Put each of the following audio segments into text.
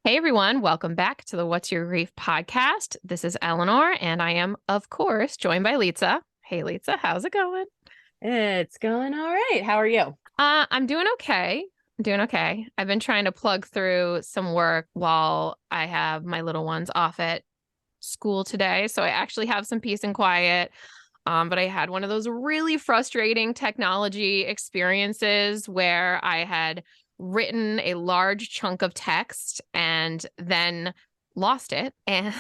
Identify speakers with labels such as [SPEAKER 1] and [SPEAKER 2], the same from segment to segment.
[SPEAKER 1] Hey everyone, welcome back to the What's Your Grief podcast. This is Eleanor, and I am, of course, joined by Litsa. Hey Litsa, how's it going?
[SPEAKER 2] It's going all right. How are you?
[SPEAKER 1] I'm doing okay. I'm doing okay. I've been trying to plug through some work while I have my little ones off at school today, so I actually have some peace and quiet. But I had one of those really frustrating technology experiences where I had written a large chunk of text and then lost it. And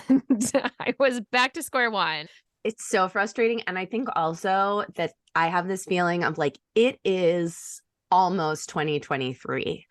[SPEAKER 1] I was back to square one.
[SPEAKER 2] It's so frustrating. And I think also that I have this feeling of like, it is almost 2023.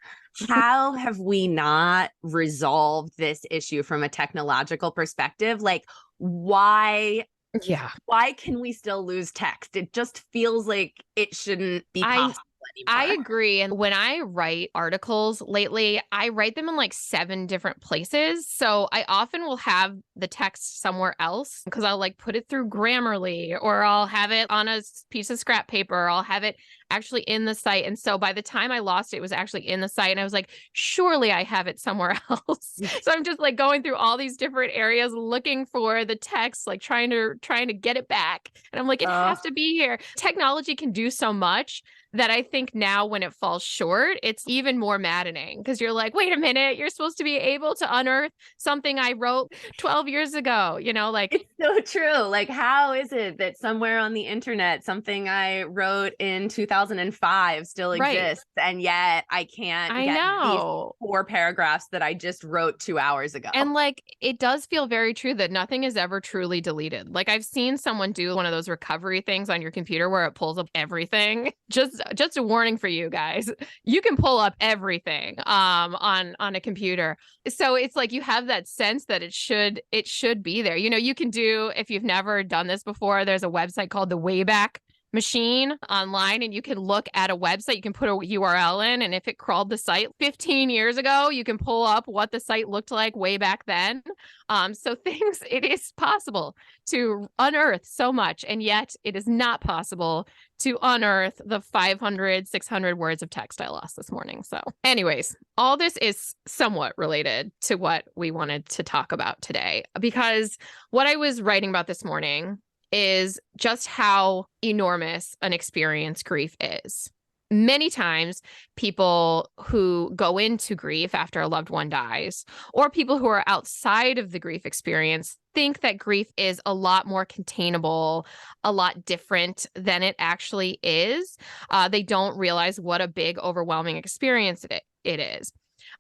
[SPEAKER 2] How have we not resolved this issue from a technological perspective? Like, why
[SPEAKER 1] Yeah.
[SPEAKER 2] why can we still lose text? It just feels like it shouldn't be
[SPEAKER 1] I
[SPEAKER 2] possible
[SPEAKER 1] I
[SPEAKER 2] anymore.
[SPEAKER 1] agree. And when I write articles lately, I write them in like 7 different places. So I often will have the text somewhere else because I'll like put it through Grammarly or I'll have it on a piece of scrap paper. Or I'll have it actually in the site. And so by the time I lost it, it was actually in the site. And I was like, surely I have it somewhere else. So I'm just like going through all these different areas looking for the text, like trying to get it back. And I'm like, it has to be here. Technology can do so much that I think now when it falls short, it's even more maddening because you're like, wait a minute, you're supposed to be able to unearth something I wrote 12 years ago, like,
[SPEAKER 2] It's so true. Like, how is it that somewhere on the internet, something I wrote in 2005 still
[SPEAKER 1] right.
[SPEAKER 2] exists, and yet I can't
[SPEAKER 1] I
[SPEAKER 2] get these
[SPEAKER 1] know.
[SPEAKER 2] 4 paragraphs that I just wrote 2 hours ago?
[SPEAKER 1] And like, it does feel very true that nothing is ever truly deleted. Like I've seen someone do one of those recovery things on your computer where it pulls up everything. Just a warning for you guys. You can pull up everything on a computer. So it's like you have that sense that it should be there. You can do, if you've never done this before, there's a website called the Wayback Machine online, and you can look at a website. You can put a URL in, and if it crawled the site 15 years ago, you can pull up what the site looked like way back then. So it is possible to unearth so much, and yet it is not possible to unearth the 500, 600 words of text I lost this morning. So anyways, all this is somewhat related to what we wanted to talk about today, because what I was writing about this morning is just how enormous an experience grief is. Many times, people who go into grief after a loved one dies, or people who are outside of the grief experience, think that grief is a lot more containable, a lot different than it actually is. They don't realize what a big, overwhelming experience it is.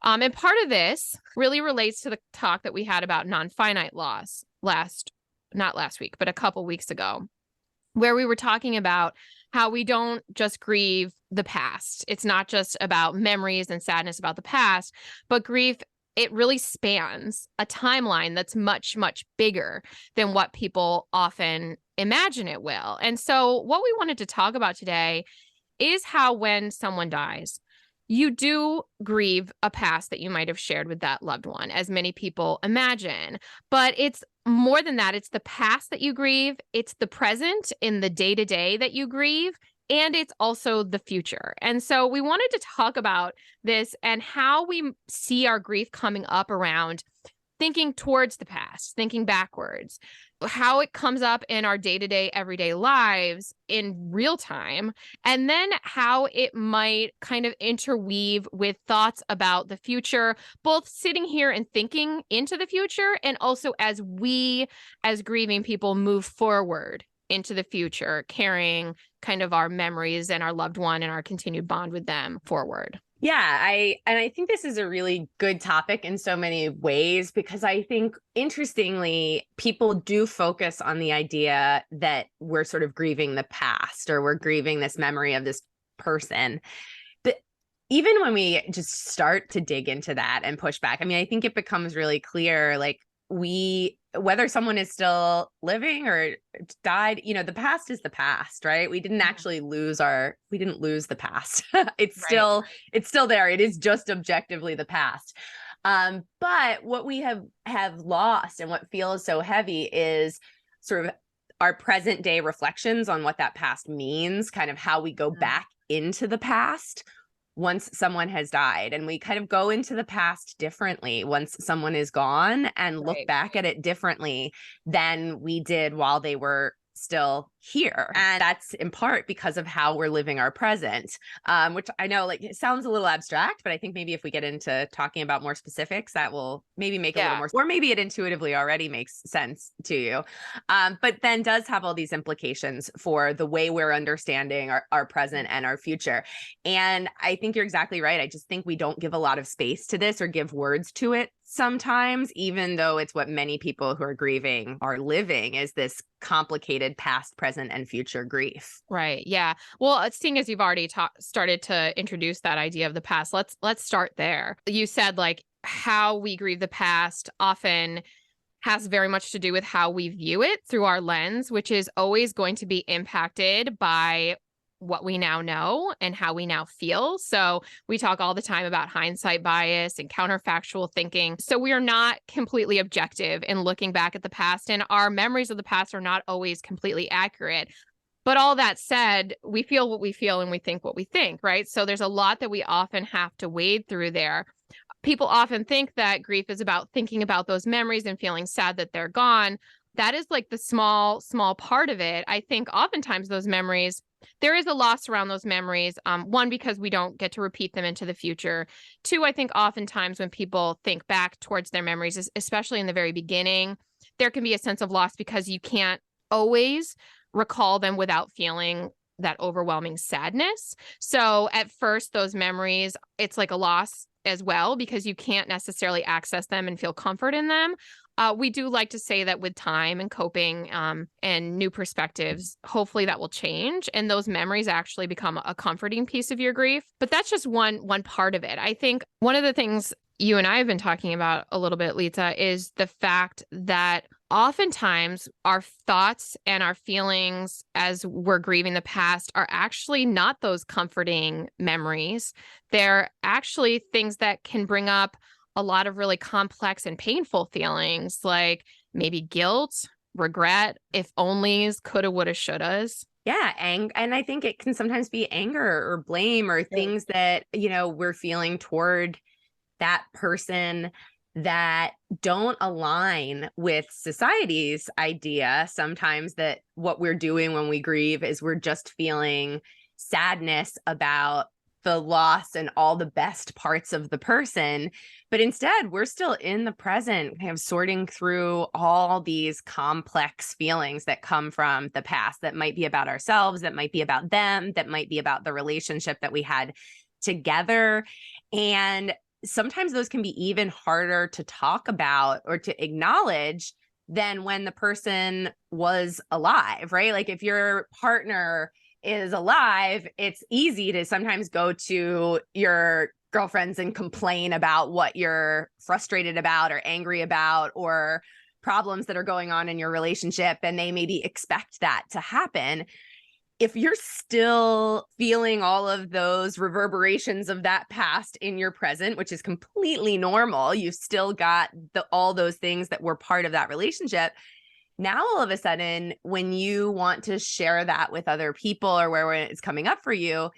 [SPEAKER 1] And part of this really relates to the talk that we had about nonfinite loss not last week, but a couple weeks ago, where we were talking about how we don't just grieve the past. It's not just about memories and sadness about the past, but grief, it really spans a timeline that's much, much bigger than what people often imagine it will. And so what we wanted to talk about today is how when someone dies, you do grieve a past that you might have shared with that loved one, as many people imagine. But it's more than that. It's the past that you grieve. It's the present in the day-to-day that you grieve. And it's also the future. And so we wanted to talk about this and how we see our grief coming up around thinking towards the past, thinking backwards, how it comes up in our day-to-day, everyday lives in real time, and then how it might kind of interweave with thoughts about the future, both sitting here and thinking into the future, and also as we, as grieving people, move forward into the future, carrying kind of our memories and our loved one and our continued bond with them forward.
[SPEAKER 2] Yeah, I think this is a really good topic in so many ways, because I think interestingly, people do focus on the idea that we're sort of grieving the past, or we're grieving this memory of this person. But even when we just start to dig into that and push back, I mean, I think it becomes really clear, like, whether someone is still living or died, the past is the past, right? We didn't actually we didn't lose the past. It's
[SPEAKER 1] Right.
[SPEAKER 2] still there. It is just objectively the past. But what we have lost, and what feels so heavy, is sort of our present day reflections on what that past means, kind of how we go back into the past, once someone has died, and we kind of go into the past differently once someone is gone and look
[SPEAKER 1] Right.
[SPEAKER 2] back at it differently than we did while they were still here. And that's in part because of how we're living our present, which I know like it sounds a little abstract, but I think maybe if we get into talking about more specifics, that will maybe make a little more, or maybe it intuitively already makes sense to you. But then does have all these implications for the way we're understanding our present and our future. And I think you're exactly right. I just think we don't give a lot of space to this or give words to it sometimes, even though it's what many people who are grieving are living, is this complicated past, present, and future grief.
[SPEAKER 1] Right. Yeah. Well, seeing as you've already started to introduce that idea of the past, let's start there. You said like how we grieve the past often has very much to do with how we view it through our lens, which is always going to be impacted by what we now know and how we now feel. So we talk all the time about hindsight bias and counterfactual thinking. So we are not completely objective in looking back at the past, and our memories of the past are not always completely accurate. But all that said, we feel what we feel and we think what we think, right? So there's a lot that we often have to wade through there. People often think that grief is about thinking about those memories and feeling sad that they're gone. That is like the small part of it. I think oftentimes those memories, there is a loss around those memories. One, because we don't get to repeat them into the future. Two, I think oftentimes when people think back towards their memories, especially in the very beginning, there can be a sense of loss because you can't always recall them without feeling that overwhelming sadness. So at first, those memories, it's like a loss as well because you can't necessarily access them and feel comfort in them. We do like to say that with time and coping and new perspectives, hopefully that will change and those memories actually become a comforting piece of your grief. But that's just one part of it. I think one of the things you and I have been talking about a little bit, Lita, is the fact that oftentimes our thoughts and our feelings as we're grieving the past are actually not those comforting memories. They're actually things that can bring up a lot of really complex and painful feelings, like maybe guilt, regret, if onlys, coulda, woulda, shouldas.
[SPEAKER 2] Yeah, and I think it can sometimes be anger or blame or things that, we're feeling toward that person that don't align with society's idea sometimes that what we're doing when we grieve is we're just feeling sadness about the loss and all the best parts of the person. But instead, we're still in the present, kind of sorting through all these complex feelings that come from the past that might be about ourselves, that might be about them, that might be about the relationship that we had together. And sometimes those can be even harder to talk about or to acknowledge than when the person was alive, right? Like if your partner is alive, it's easy to sometimes go to your girlfriends and complain about what you're frustrated about or angry about or problems that are going on in your relationship, and they maybe expect that to happen. If you're still feeling all of those reverberations of that past in your present, which is completely normal, you've still got all those things that were part of that relationship. Now, all of a sudden, when you want to share that with other people or where it's coming up for you,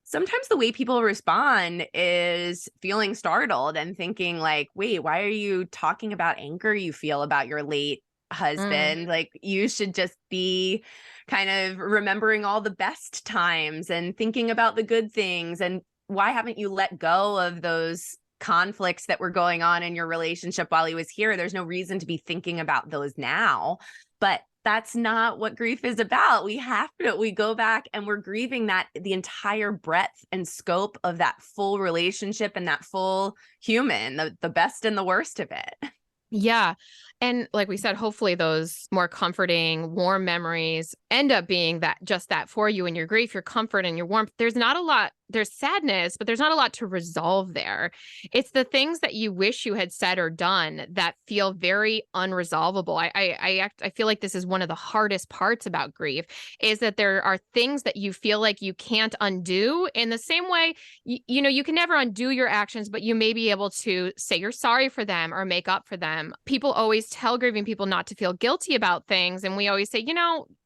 [SPEAKER 2] sometimes the way people respond is feeling startled and thinking like, wait, why are you talking about anger you feel about your late husband? Like you should just be kind of remembering all the best times and thinking about the good things. And why haven't you let go of those conflicts that were going on in your relationship while he was here? There's no reason to be thinking about those now. But that's not what grief is about. We go back and we're grieving that the entire breadth and scope of that full relationship and that full human, the best and the worst of it.
[SPEAKER 1] Yeah. And like we said, hopefully those more comforting, warm memories end up being just that for you in your grief, your comfort and your warmth. There's not a lot, there's sadness, but there's not a lot to resolve there. It's the things that you wish you had said or done that feel very unresolvable. I feel like this is one of the hardest parts about grief, is that there are things that you feel like you can't undo. In the same way, you can never undo your actions, but you may be able to say you're sorry for them or make up for them. People always tell grieving people not to feel guilty about things. And we always say,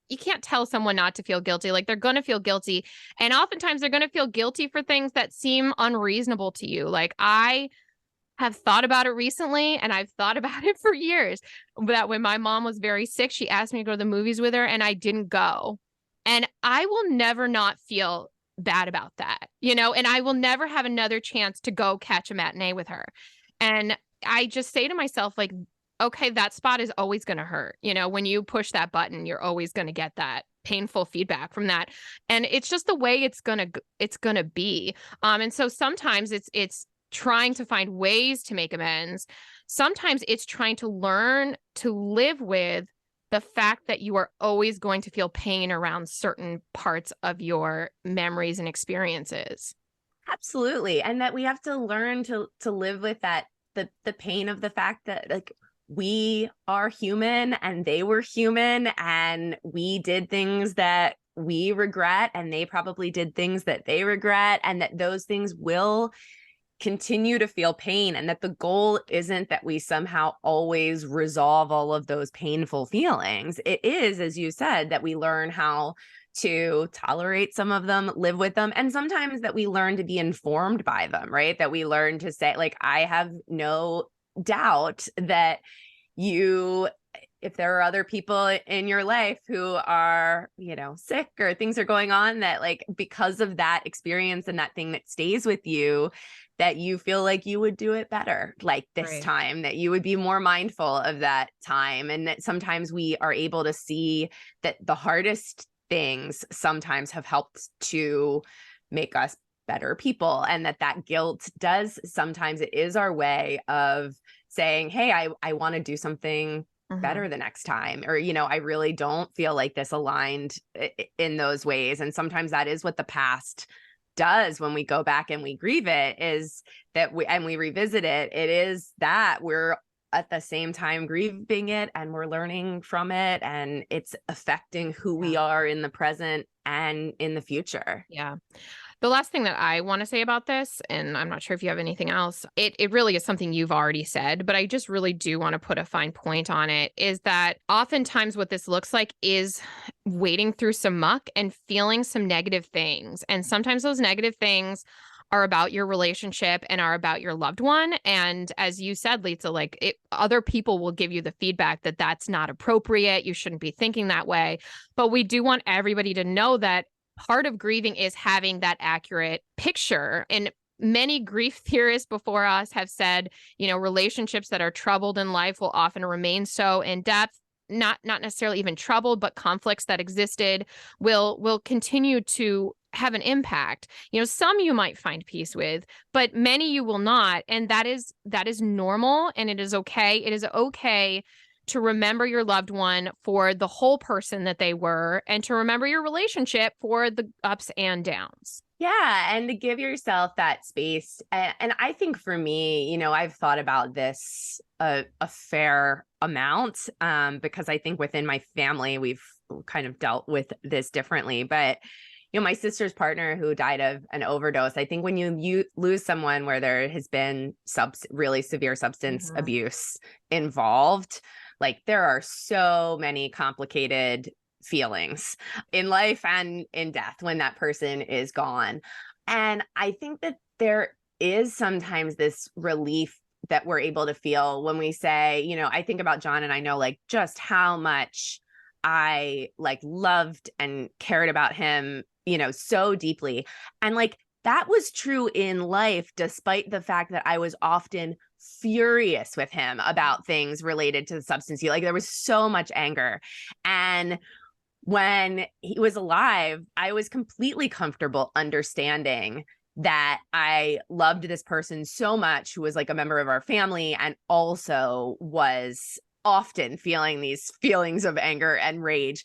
[SPEAKER 1] you can't tell someone not to feel guilty. Like they're going to feel guilty. And oftentimes they're going to feel guilty for things that seem unreasonable to you. Like I have thought about it recently and I've thought about it for years that when my mom was very sick, she asked me to go to the movies with her and I didn't go. And I will never not feel bad about that, and I will never have another chance to go catch a matinee with her. And I just say to myself, like, okay, that spot is always going to hurt. When you push that button, you're always going to get that painful feedback from that. And it's just the way it's going to be. And so sometimes it's trying to find ways to make amends. Sometimes it's trying to learn to live with the fact that you are always going to feel pain around certain parts of your memories and experiences.
[SPEAKER 2] Absolutely. And that we have to learn to live with that, the pain of the fact that like we are human and they were human and we did things that we regret and they probably did things that they regret, and that those things will continue to feel pain, and that the goal isn't that we somehow always resolve all of those painful feelings. It is, as you said, that we learn how to tolerate some of them, live with them, and sometimes that we learn to be informed by them, right? That we learn to say, like, I have no doubt that if there are other people in your life who are, sick or things are going on, that like because of that experience and that thing that stays with you, that you feel like you would do it better like this
[SPEAKER 1] Right.
[SPEAKER 2] time, that you would be more mindful of that time. And that sometimes we are able to see that the hardest things sometimes have helped to make us better people. And that guilt does sometimes, it is our way of saying, hey, I want to do something better the next time. Or, I really don't feel like this aligned in those ways. And sometimes that is what the past does when we go back and we grieve it, is that we revisit it. It is that we're at the same time grieving it and we're learning from it, and it's affecting who we are in the present and in the future.
[SPEAKER 1] Yeah. The last thing that I want to say about this, and I'm not sure if you have anything else, it really is something you've already said, but I just really do want to put a fine point on it, is that oftentimes what this looks like is wading through some muck and feeling some negative things. And sometimes those negative things are about your relationship and are about your loved one. And as you said, Lisa, like other people will give you the feedback that that's not appropriate. You shouldn't be thinking that way. But we do want everybody to know that part of grieving is having that accurate picture. And many grief theorists before us have said, relationships that are troubled in life will often remain so in depth. Not necessarily even troubled, but conflicts that existed will continue to have an impact. Some you might find peace with, but many you will not. And that is normal, and it is okay. It is okay to remember your loved one for the whole person that they were, and to remember your relationship for the ups and downs.
[SPEAKER 2] Yeah. And to give yourself that space. And I think for me, I've thought about this a fair amount, because I think within my family, we've kind of dealt with this differently. But, my sister's partner who died of an overdose, I think when you lose someone where there has been really severe substance abuse involved, like there are so many complicated feelings in life and in death when that person is gone. And I think that there is sometimes this relief that we're able to feel when we say, I think about John and I know like just how much I like loved and cared about him, so deeply. And like that was true in life, despite the fact that I was often furious with him about things related to the substance use. Like there was so much anger. And when he was alive, I was completely comfortable understanding that I loved this person so much, who was like a member of our family, and also was often feeling these feelings of anger and rage.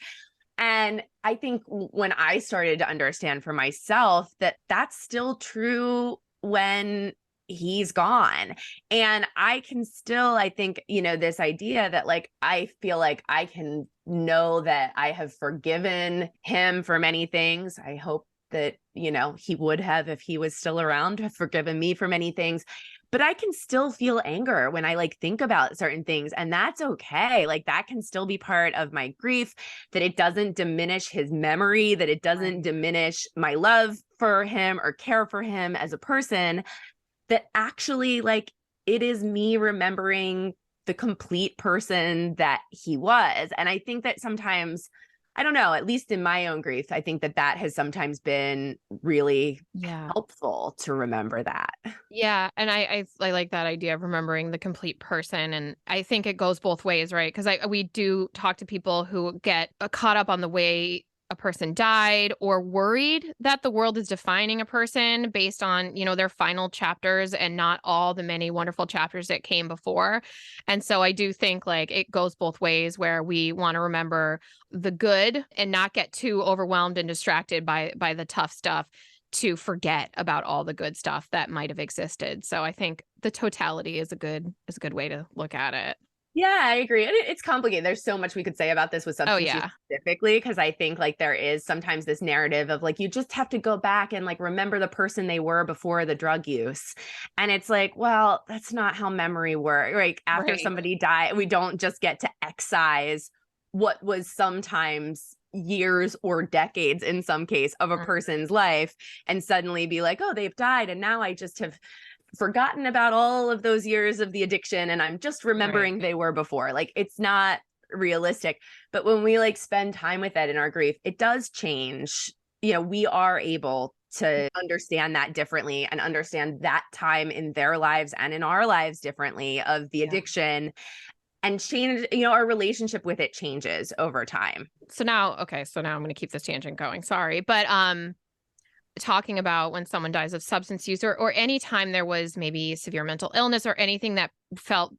[SPEAKER 2] And I think when I started to understand for myself that that's still true when he's gone. And I can still, I think, this idea that like, I feel like I can know that I have forgiven him for many things. I hope that, he would have, if he was still around, have forgiven me for many things. but I can still feel anger when I like think about certain things, and that's okay. Like that can still be part of my grief, that it doesn't diminish his memory, that it doesn't diminish my love for him or care for him as a person, that actually like it is me remembering the complete person that he was. And I think that sometimes, I don't know, at least in my own grief, I think that that has sometimes been really helpful to remember that.
[SPEAKER 1] Yeah, and I like that idea of remembering the complete person, and I think it goes both ways, right? Because we do talk to people who get caught up on the way a person died, or worried that the world is defining a person based on, their final chapters and not all the many wonderful chapters that came before. And so I do think like it goes both ways, where we want to remember the good and not get too overwhelmed and distracted by the tough stuff, to forget about all the good stuff that might have existed. So I think the totality is a good way to look at it.
[SPEAKER 2] Yeah, I agree. And it's complicated. There's so much we could say about this with substance use specifically, because I think like there is sometimes this narrative of like, you just have to go back and like remember the person they were before the drug use. And it's like, well, that's not how memory works. Like after somebody died, we don't just get to excise what was sometimes years or decades in some case of a person's life and suddenly be like, oh, they've died. And now I just have forgotten about all of those years of the addiction and I'm just remembering they were before. Like it's not realistic. But when we like spend time with that in our grief, it does change. We are able to understand that differently and understand that time in their lives and in our lives differently of the addiction, and change, our relationship with it changes over time.
[SPEAKER 1] So now I'm going to keep this tangent going. Sorry. But talking about when someone dies of substance use, or any time there was maybe severe mental illness or anything that felt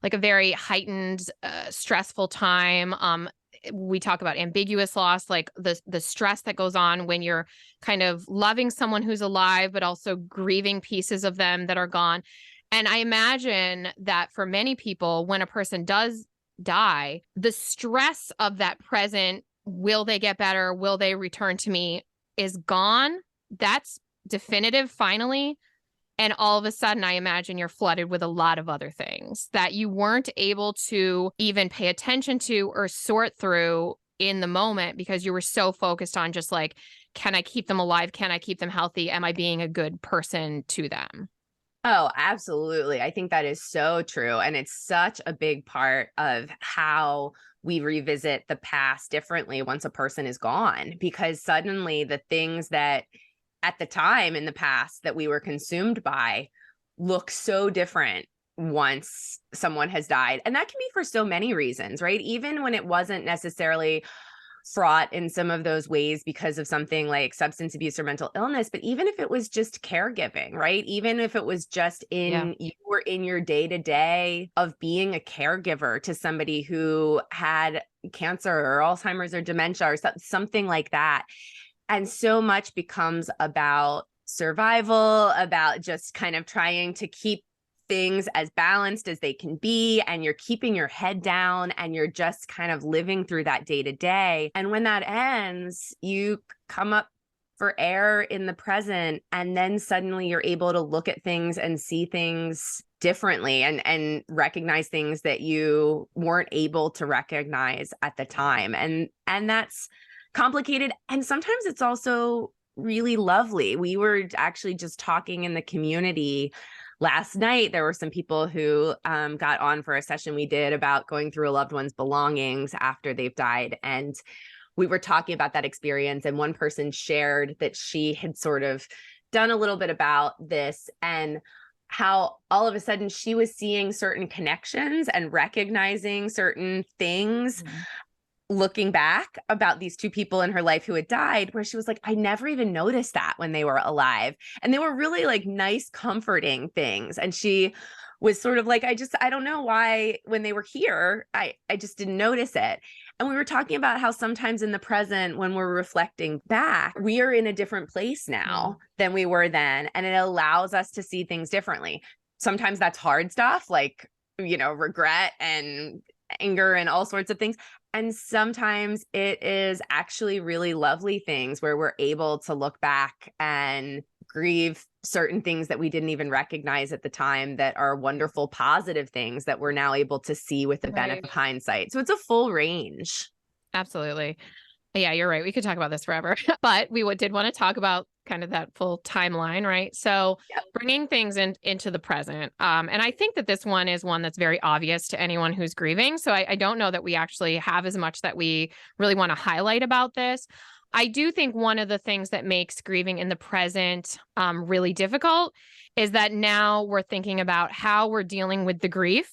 [SPEAKER 1] like a very heightened, stressful time. We talk about ambiguous loss, like the stress that goes on when you're kind of loving someone who's alive, but also grieving pieces of them that are gone. And I imagine that for many people, when a person does die, the stress of that present, will they get better? Will they return to me? Is gone. That's definitive finally. And all of a sudden, I imagine you're flooded with a lot of other things that you weren't able to even pay attention to or sort through in the moment, because you were so focused on just like, can I keep them alive? Can I keep them healthy? Am I being a good person to them?
[SPEAKER 2] Oh, absolutely. I think that is so true. And it's such a big part of how we revisit the past differently once a person is gone, because suddenly the things that at the time in the past that we were consumed by look so different once someone has died. And that can be for so many reasons, right? Even when it wasn't necessarily fraught in some of those ways because of something like substance abuse or mental illness, but even if it was just caregiving, right? Even if it was just you were in your day-to-day of being a caregiver to somebody who had cancer or Alzheimer's or dementia or something like that. And so much becomes about survival, about just kind of trying to keep things as balanced as they can be, and you're keeping your head down and you're just kind of living through that day to day. And when that ends, you come up for air in the present, and then suddenly you're able to look at things and see things differently and recognize things that you weren't able to recognize at the time. And that's complicated, and sometimes it's also really lovely. We were actually just talking in the community last night. There were some people who got on for a session we did about going through a loved one's belongings after they've died. And we were talking about that experience. And one person shared that she had sort of done a little bit about this, and how all of a sudden she was seeing certain connections and recognizing certain things. Looking back about these two people in her life who had died, where she was like, I never even noticed that when they were alive. And they were really like nice, comforting things. And she was sort of like, I don't know why when they were here, I just didn't notice it. And we were talking about how sometimes in the present, when we're reflecting back, we are in a different place now than we were then. And it allows us to see things differently. Sometimes that's hard stuff, like, regret and anger and all sorts of things. And sometimes it is actually really lovely things where we're able to look back and grieve certain things that we didn't even recognize at the time that are wonderful, positive things that we're now able to see with the benefit of hindsight. So it's a full range.
[SPEAKER 1] Absolutely. Yeah, you're right. We could talk about this forever, but we did want to talk about kind of that full timeline, right? So bringing things into the present. And I think that this one is one that's very obvious to anyone who's grieving. So I don't know that we actually have as much that we really want to highlight about this. I do think one of the things that makes grieving in the present really difficult is that now we're thinking about how we're dealing with the grief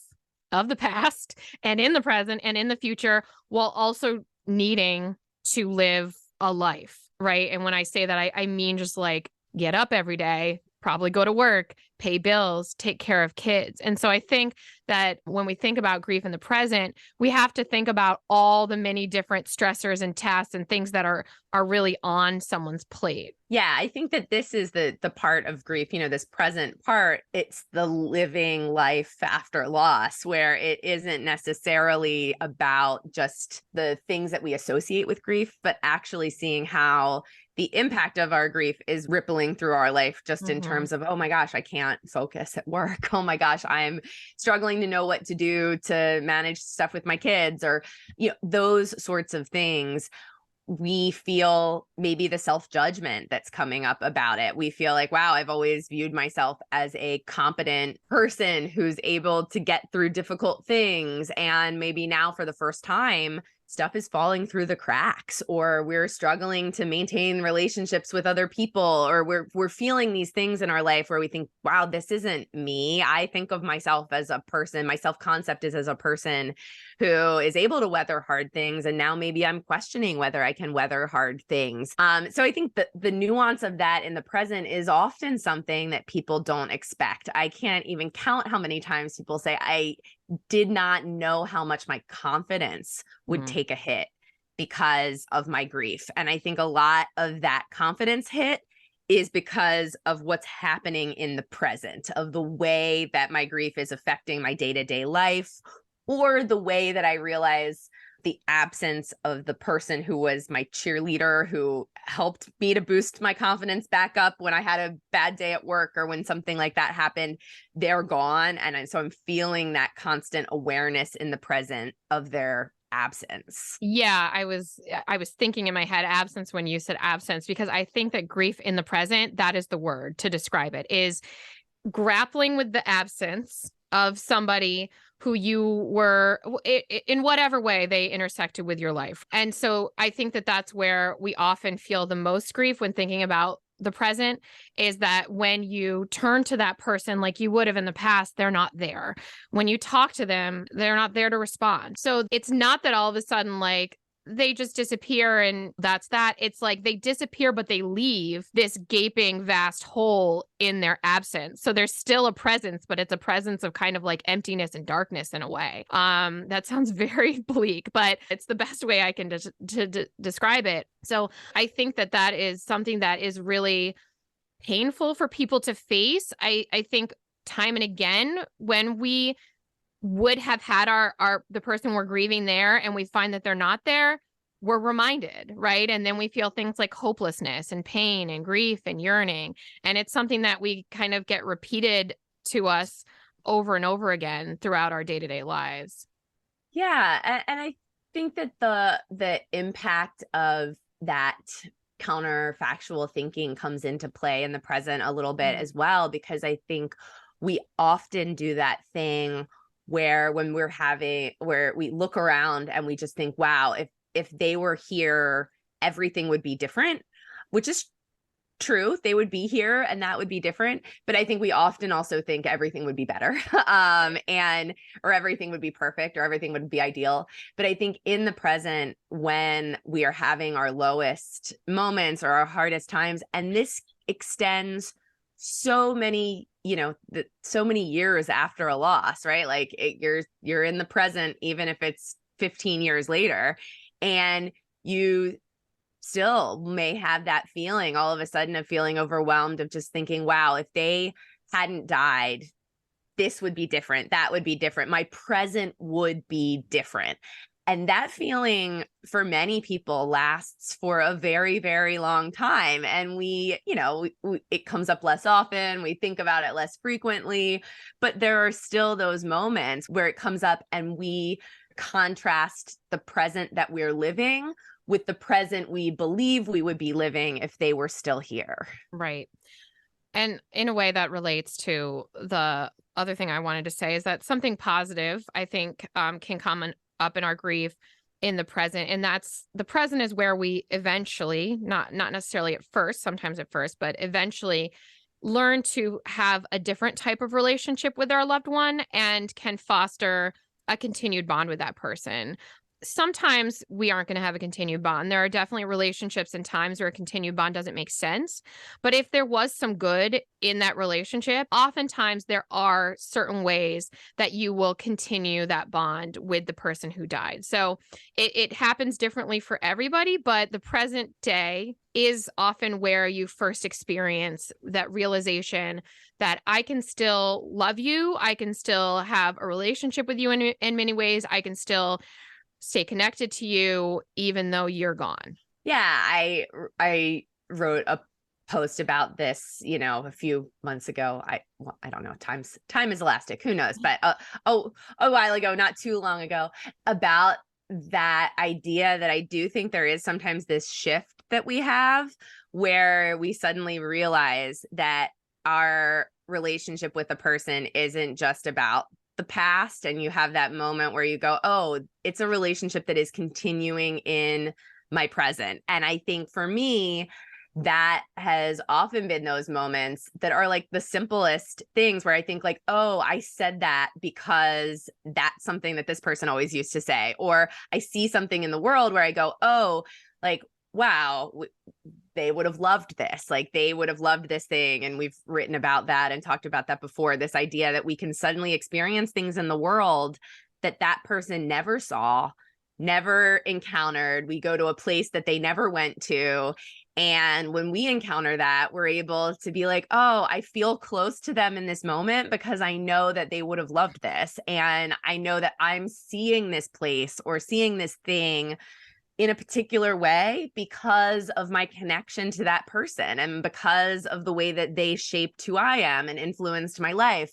[SPEAKER 1] of the past and in the present and in the future, while also needing to live a life, right? And when I say that, I mean just like get up every day, probably go to work, pay bills, take care of kids. And so I think that when we think about grief in the present, we have to think about all the many different stressors and tasks and things that are really on someone's plate.
[SPEAKER 2] Yeah, I think that this is the part of grief, you know, this present part, it's the living life after loss, where it isn't necessarily about just the things that we associate with grief, but actually seeing how the impact of our grief is rippling through our life, just in terms of, oh my gosh, I can't focus at work. Oh my gosh, I'm struggling to know what to do to manage stuff with my kids, or, you know, those sorts of things. We feel maybe the self-judgment that's coming up about it. We feel like, wow, I've always viewed myself as a competent person who's able to get through difficult things. And maybe now for the first time, stuff is falling through the cracks, or we're struggling to maintain relationships with other people, or we're feeling these things in our life where we think, wow, this isn't me. I think of myself as a person. My self-concept is as a person who is able to weather hard things. And now maybe I'm questioning whether I can weather hard things. So I think that the nuance of that in the present is often something that people don't expect. I can't even count how many times people say, I did not know how much my confidence would take a hit because of my grief. And I think a lot of that confidence hit is because of what's happening in the present, of the way that my grief is affecting my day-to-day life, or the way that I realize the absence of the person who was my cheerleader, who helped me to boost my confidence back up when I had a bad day at work or when something like that happened. They're gone. And so I'm feeling that constant awareness in the present of their absence.
[SPEAKER 1] Yeah, I was thinking in my head absence when you said absence, because I think that grief in the present, that is the word to describe it, is grappling with the absence of somebody who you were, in whatever way they intersected with your life. And so I think that that's where we often feel the most grief when thinking about the present, is that when you turn to that person like you would have in the past, they're not there. When you talk to them, they're not there to respond. So it's not that all of a sudden, like, they just disappear and that's that. It's like they disappear, but they leave this gaping vast hole in their absence. So there's still a presence, but it's a presence of kind of like emptiness and darkness in a way. That sounds very bleak, but it's the best way I can describe it. So I think that that is something that is really painful for people to face. I think time and again, when we would have had the person we're grieving there and we find that they're not there, we're reminded, right? And then we feel things like hopelessness and pain and grief and yearning. And it's something that we kind of get repeated to us over and over again throughout our day-to-day lives.
[SPEAKER 2] Yeah. And I think that the impact of that counterfactual thinking comes into play in the present a little bit as well, because I think we often do that thing where when where we look around and we just think, wow, if they were here, everything would be different, which is true. They would be here and that would be different. But I think we often also think everything would be better, or everything would be perfect, or everything would be ideal. But I think in the present, when we are having our lowest moments or our hardest times, and this extends so many, so many years after a loss, right? Like you're in the present, even if it's 15 years later, and you still may have that feeling all of a sudden of feeling overwhelmed, of just thinking, wow, if they hadn't died, this would be different. That would be different. My present would be different. And that feeling for many people lasts for a very, very long time. And it comes up less often. We think about it less frequently, but there are still those moments where it comes up and we contrast the present that we're living with the present we believe we would be living if they were still here.
[SPEAKER 1] Right. And in a way that relates to the other thing I wanted to say is that something positive, I think, can come up in our grief in the present. And that's the present is where we eventually, not necessarily at first, sometimes at first, but eventually learn to have a different type of relationship with our loved one and can foster a continued bond with that person. Sometimes we aren't going to have a continued bond. There are definitely relationships and times where a continued bond doesn't make sense. But if there was some good in that relationship, oftentimes there are certain ways that you will continue that bond with the person who died. So it happens differently for everybody, but the present day is often where you first experience that realization that I can still love you. I can still have a relationship with you in many ways. I can still stay connected to you even though you're gone.
[SPEAKER 2] Yeah, I wrote a post about this, a few months ago. I don't know. Time is elastic. Who knows? But a while ago, not too long ago, about that idea that I do think there is sometimes this shift that we have where we suddenly realize that our relationship with a person isn't just about the past, and you have that moment where you go, oh, it's a relationship that is continuing in my present. And I think for me, that has often been those moments that are like the simplest things where I think like, oh, I said that because that's something that this person always used to say, or I see something in the world where I go, oh, like, wow, they would have loved this. Like they would have loved this thing. And we've written about that and talked about that before, this idea that we can suddenly experience things in the world that person never saw, never encountered. We go to a place that they never went to. And when we encounter that, we're able to be like, oh, I feel close to them in this moment because I know that they would have loved this. And I know that I'm seeing this place or seeing this thing in a particular way because of my connection to that person and because of the way that they shaped who I am and influenced my life.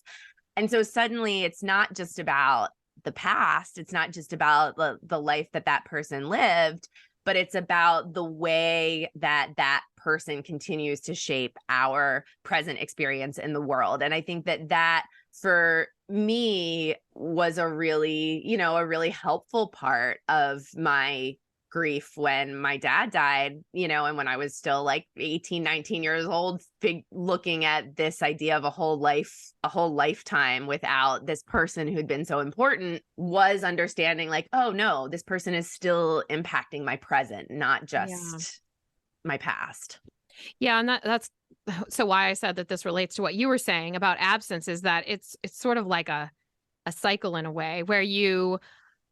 [SPEAKER 2] And so suddenly it's not just about the past. It's not just about the life that person lived, but it's about the way that person continues to shape our present experience in the world. And I think that for me was a really helpful part of my grief when my dad died, and when I was still like 18, 19 years old, looking at this idea of a whole lifetime without this person who'd been so important, was understanding like, oh no, this person is still impacting my present, not just my past.
[SPEAKER 1] Yeah. And that's so why I said that this relates to what you were saying about absence, is that it's sort of like a cycle in a way where you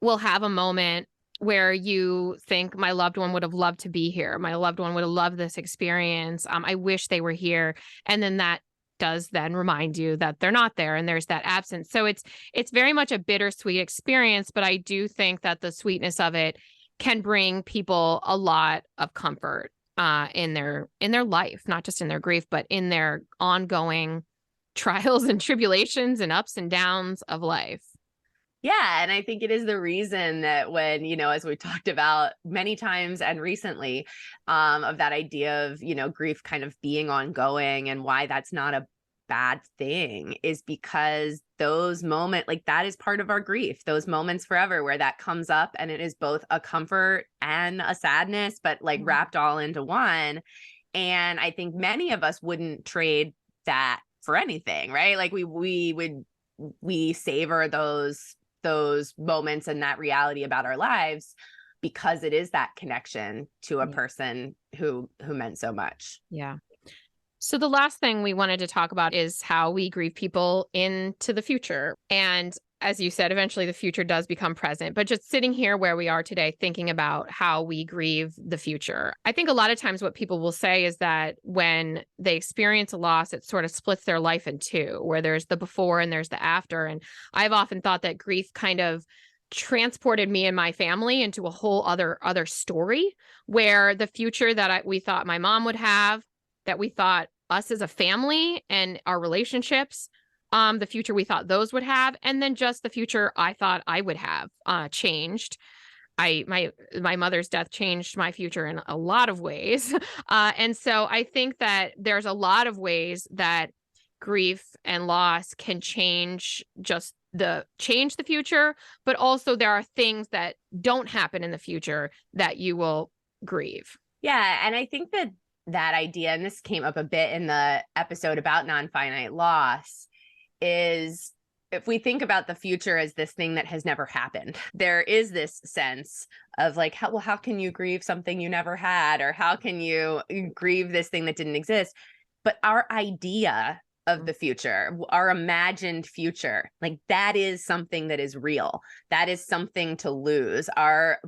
[SPEAKER 1] will have a moment where you think my loved one would have loved to be here. My loved one would have loved this experience. I wish they were here. And then that does then remind you that they're not there and there's that absence. So it's very much a bittersweet experience, but I do think that the sweetness of it can bring people a lot of comfort in their life, not just in their grief, but in their ongoing trials and tribulations and ups and downs of life.
[SPEAKER 2] Yeah. And I think it is the reason that when, as we talked about many times and recently, of that idea of, grief kind of being ongoing and why that's not a bad thing, is because those moments, like that is part of our grief, those moments forever where that comes up and it is both a comfort and a sadness, but like wrapped all into one. And I think many of us wouldn't trade that for anything, right? Like we savor those moments and that reality about our lives because it is that connection to a person who meant so much.
[SPEAKER 1] Yeah. So the last thing we wanted to talk about is how we grieve people into the future. And as you said, eventually the future does become present, but just sitting here where we are today, thinking about how we grieve the future. I think a lot of times what people will say is that when they experience a loss, it sort of splits their life in two, where there's the before and there's the after. And I've often thought that grief kind of transported me and my family into a whole other story, where the future that we thought my mom would have, that we thought us as a family and our relationships, the future we thought those would have, and then just the future I thought I would have, changed. My mother's death changed my future in a lot of ways. And so I think that there's a lot of ways that grief and loss can change the future, but also there are things that don't happen in the future that you will grieve.
[SPEAKER 2] Yeah. And I think that idea, and this came up a bit in the episode about nonfinite loss, is if we think about the future as this thing that has never happened, there is this sense of like, how can you grieve something you never had? Or how can you grieve this thing that didn't exist? But our idea of the future, our imagined future, like that is something that is real. That is something to lose. Our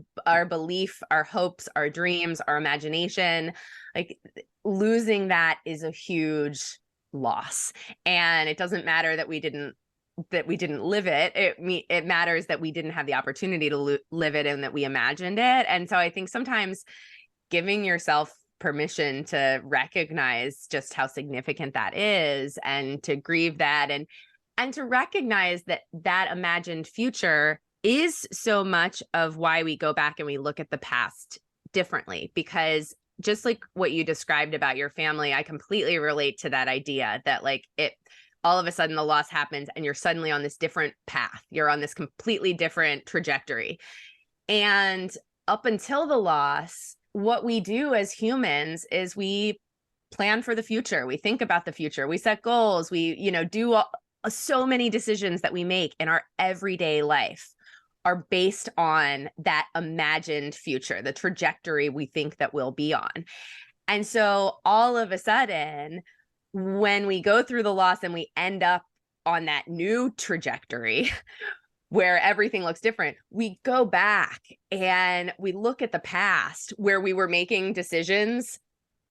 [SPEAKER 2] belief, our hopes, our dreams, our imagination, like losing that is a huge loss. And it doesn't matter that we didn't live it. It matters that we didn't have the opportunity to live it and that we imagined it. And so I think sometimes giving yourself permission to recognize just how significant that is, and to grieve that, and to recognize that that imagined future is so much of why we go back and we look at the past differently. Because just like what you described about your family, I completely relate to that idea that like all of a sudden the loss happens and you're suddenly on this different path. You're on this completely different trajectory. And up until the loss, what we do as humans is we plan for the future. We think about the future. We set goals. We, do so many decisions that we make in our everyday life are based on that imagined future, the trajectory we think that we'll be on. And so all of a sudden, when we go through the loss and we end up on that new trajectory where everything looks different, we go back and we look at the past where we were making decisions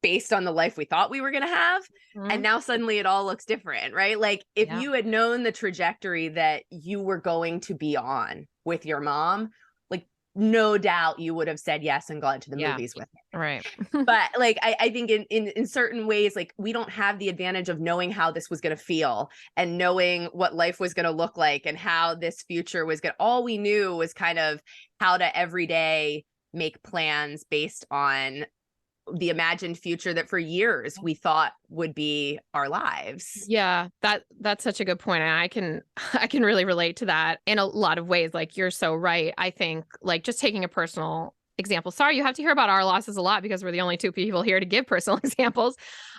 [SPEAKER 2] based on the life we thought we were going to have. Mm-hmm. And now suddenly it all looks different, right? Like if you had known the trajectory that you were going to be on with your mom, like no doubt you would have said yes and gone to the movies with her.
[SPEAKER 1] Right.
[SPEAKER 2] But like, I think in certain ways, like we don't have the advantage of knowing how this was going to feel and knowing what life was going to look like and how this future was going to, all we knew was kind of how to every day make plans based on the imagined future that for years we thought would be our lives.
[SPEAKER 1] Yeah, that's such a good point. And I can really relate to that in a lot of ways. Like you're so right. I think like just taking a personal example. Sorry, you have to hear about our losses a lot because we're the only two people here to give personal examples.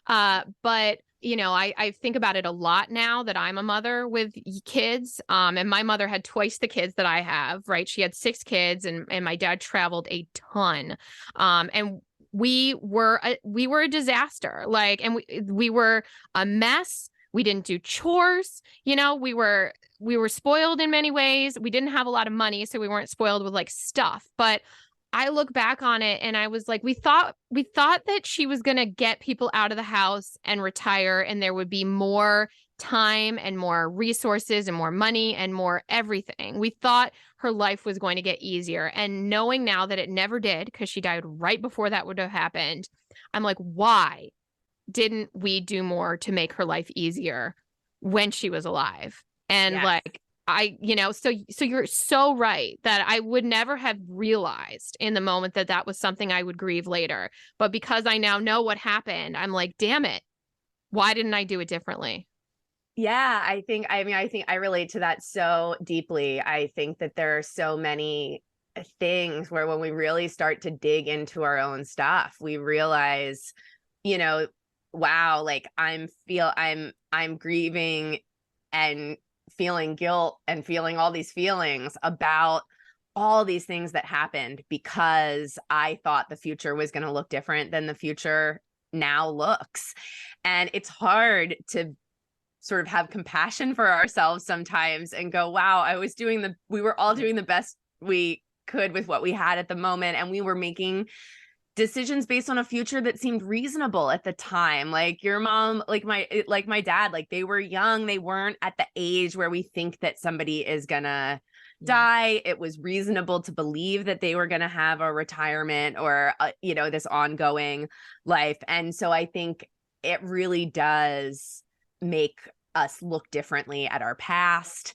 [SPEAKER 1] But I think about it a lot now that I'm a mother with kids. And my mother had twice the kids that I have, right? She had 6 kids and my dad traveled a ton. And we were a disaster, like, and we were a mess. We didn't do chores. We were spoiled in many ways. We didn't have a lot of money, so we weren't spoiled with like stuff. But I look back on it and I was like, we thought that she was going to get people out of the house and retire, and there would be more time and more resources and more money and more everything. We thought her life was going to get easier. And knowing now that it never did, because she died right before that would have happened, I'm like, why didn't we do more to make her life easier when she was alive? And so you're so right that I would never have realized in the moment that that was something I would grieve later. But because I now know what happened, I'm like, damn it, why didn't I do it differently?
[SPEAKER 2] Yeah, I think I relate to that so deeply. I think that there are so many things where when we really start to dig into our own stuff, we realize, wow, like I'm grieving and feeling guilt and feeling all these feelings about all these things that happened because I thought the future was going to look different than the future now looks. And it's hard to sort of have compassion for ourselves sometimes and go, wow, we were all doing the best we could with what we had at the moment. And we were making decisions based on a future that seemed reasonable at the time. Like your mom, like my dad, like they were young. They weren't at the age where we think that somebody is gonna
[SPEAKER 1] Yeah.
[SPEAKER 2] die. It was reasonable to believe that they were going to have a retirement or, this ongoing life. And so I think it really does make us look differently at our past.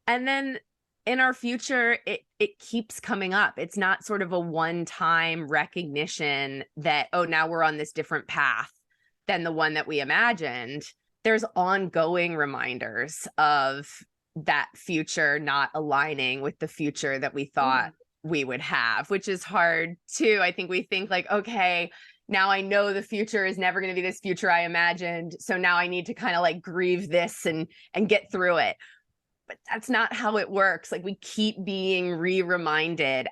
[SPEAKER 2] And then in our future, it keeps coming up. It's not sort of a one-time recognition that, oh, now we're on this different path than the one that we imagined. There's ongoing reminders of that future not aligning with the future that we thought we would have, which is hard too. I think we think like, okay, now I know the future is never going to be this future I imagined. So now I need to kind of like grieve this and get through it. But that's not how it works. Like we keep being reminded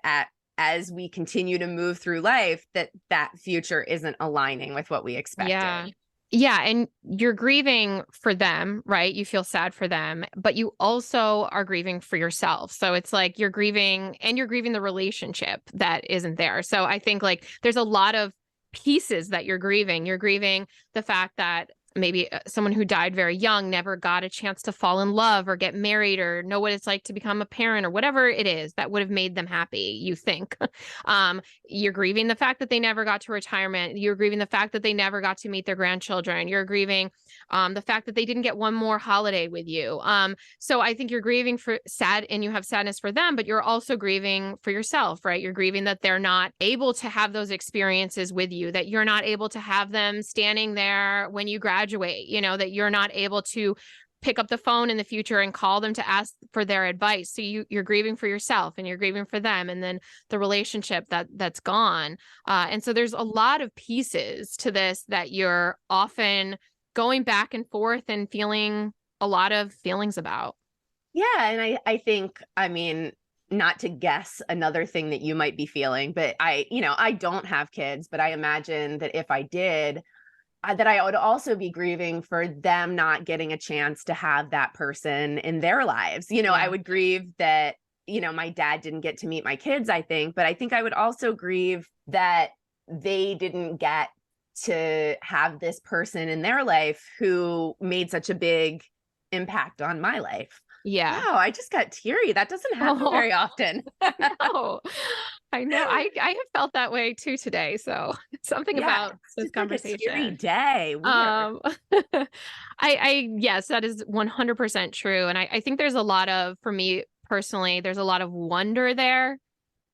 [SPEAKER 2] as we continue to move through life that future isn't aligning with what we expected.
[SPEAKER 1] Yeah. Yeah. And you're grieving for them, right? You feel sad for them, but you also are grieving for yourself. So it's like you're grieving the relationship that isn't there. So I think like there's a lot of pieces that you're grieving. You're grieving the fact that maybe someone who died very young never got a chance to fall in love or get married or know what it's like to become a parent or whatever it is that would have made them happy, you think. You're grieving the fact that they never got to retirement. You're grieving the fact that they never got to meet their grandchildren. You're grieving the fact that they didn't get one more holiday with you. So I think you're grieving for sad and you have sadness for them, but you're also grieving for yourself, right? You're grieving that they're not able to have those experiences with you, that you're not able to have them standing there when you graduate, that you're not able to pick up the phone in the future and call them to ask for their advice. So you're grieving for yourself and you're grieving for them, and then the relationship that's gone. And so there's a lot of pieces to this that you're often going back and forth and feeling a lot of feelings about.
[SPEAKER 2] Yeah. And I think, I mean, not to guess another thing that you might be feeling, but I don't have kids, but I imagine that if I did, that I would also be grieving for them not getting a chance to have that person in their lives.
[SPEAKER 1] Yeah.
[SPEAKER 2] I would grieve that, my dad didn't get to meet my kids, I think, but I think I would also grieve that they didn't get to have this person in their life who made such a big impact on my life.
[SPEAKER 1] Yeah.
[SPEAKER 2] Wow, I just got teary. That doesn't happen very often.
[SPEAKER 1] No, I know. I have felt that way too today. So something about this conversation.
[SPEAKER 2] Like a teary day. Weird.
[SPEAKER 1] Yes, that is 100% true. And I think there's a lot of, for me personally, there's a lot of wonder there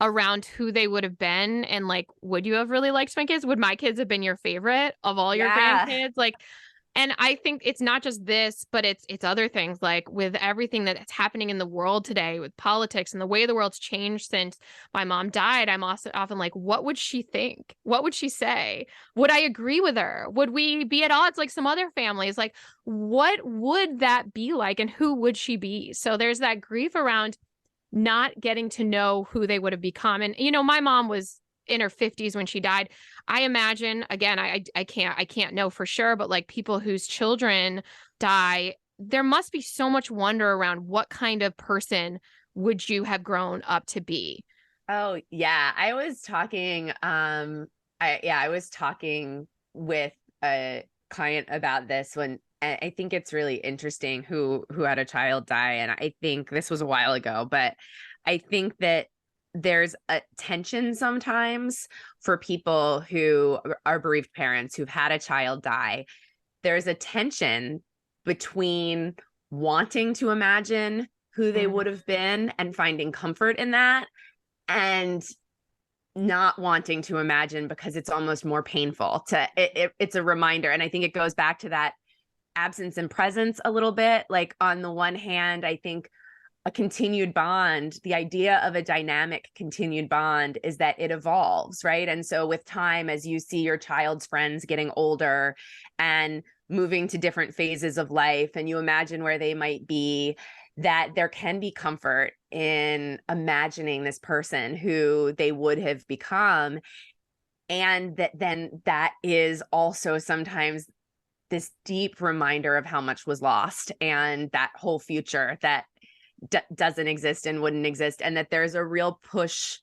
[SPEAKER 1] around who they would have been. And like, would you have really liked my kids? Would my kids have been your favorite of all your grandkids? Like, and I think it's not just this, but it's other things, like with everything that's happening in the world today with politics and the way the world's changed since my mom died. I'm also often like, what would she think? What would she say? Would I agree with her? Would we be at odds like some other families? Like, what would that be like and who would she be? So there's that grief around not getting to know who they would have become. And, my mom was in her 50s when she died. I imagine, again, I can't know for sure, but like people whose children die, there must be so much wonder around what kind of person would you have grown up to be?
[SPEAKER 2] Oh, yeah. I was talking I was talking with a client about this when I think it's really interesting who had a child die, and I think this was a while ago, but I think that there's a tension sometimes for people who are bereaved parents who've had a child die. There's a tension between wanting to imagine who they would have been and finding comfort in that, and not wanting to imagine because it's almost more painful it's a reminder. And I think it goes back to that absence and presence a little bit. Like on the one hand, I think a continued bond, the idea of a dynamic continued bond is that it evolves, right? And so with time, as you see your child's friends getting older and moving to different phases of life, and you imagine where they might be, that there can be comfort in imagining this person who they would have become. And that is also sometimes this deep reminder of how much was lost and that whole future that doesn't exist and wouldn't exist, and that there's a real push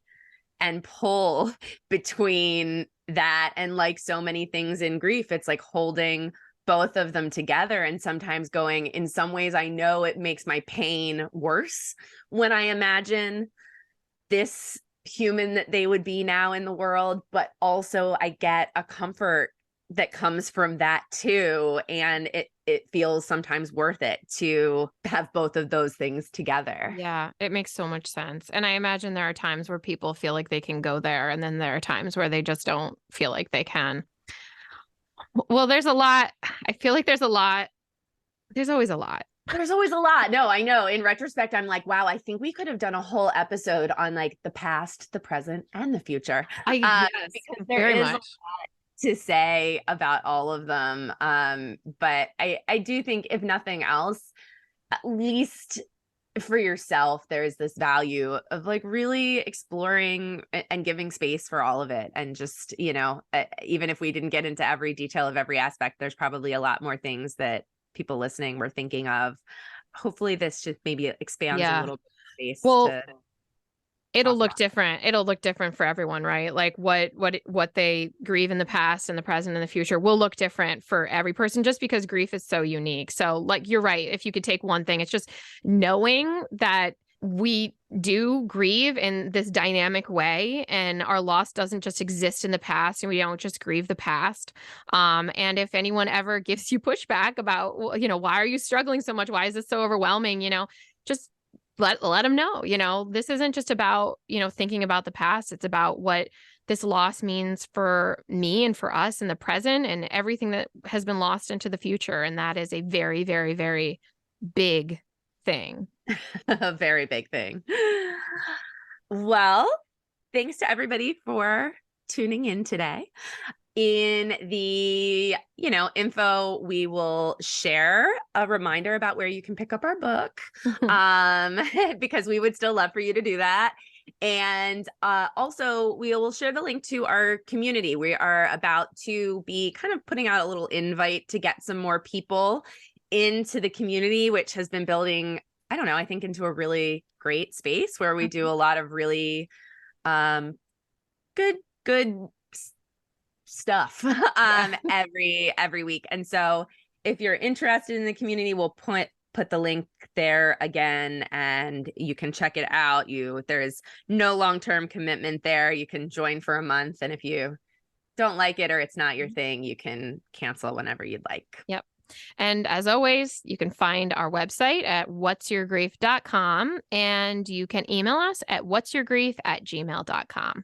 [SPEAKER 2] and pull between that and, like so many things in grief, it's like holding both of them together, and sometimes going, in some ways, I know it makes my pain worse when I imagine this human that they would be now in the world, but also I get a comfort that comes from that too. And it feels sometimes worth it to have both of those things together.
[SPEAKER 1] Yeah, it makes so much sense. And I imagine there are times where people feel like they can go there, and then there are times where they just don't feel like they can. Well, there's a lot. I feel like there's a lot. There's always a lot.
[SPEAKER 2] There's always a lot. No, I know. In retrospect, I'm like, wow, I think we could have done a whole episode on like the past, the present, and the future.
[SPEAKER 1] Yes,
[SPEAKER 2] because there
[SPEAKER 1] very
[SPEAKER 2] is
[SPEAKER 1] much.
[SPEAKER 2] a lot to say about all of them. But I do think, if nothing else, at least for yourself, there's this value of like really exploring and giving space for all of it. And just, even if we didn't get into every detail of every aspect, there's probably a lot more things that people listening were thinking of. Hopefully this just maybe expands a little bit of space.
[SPEAKER 1] Well, it'll look different. It'll look different for everyone, right? Like what they grieve in the past and the present and the future will look different for every person, just because grief is so unique. So like, you're right. If you could take one thing, it's just knowing that we do grieve in this dynamic way, and our loss doesn't just exist in the past, and we don't just grieve the past. And if anyone ever gives you pushback about, why are you struggling so much? Why is this so overwhelming? Just let them know, this isn't just about, thinking about the past. It's about what this loss means for me and for us in the present, and everything that has been lost into the future. And that is a very, very, very big thing.
[SPEAKER 2] A very big thing. Well, thanks to everybody for tuning in today. In the, info, we will share a reminder about where you can pick up our book, because we would still love for you to do that. And also, we will share the link to our community. We are about to be kind of putting out a little invite to get some more people into the community, which has been building, I think, into a really great space where we do a lot of really good stuff every week. And so if you're interested in the community, we'll put the link there again, and you can check it out. There's no long-term commitment there. You can join for a month, and if you don't like it or it's not your thing, you can cancel whenever you'd like.
[SPEAKER 1] Yep. And as always, you can find our website at whatsyourgrief.com, and you can email us at whatsyourgrief@gmail.com.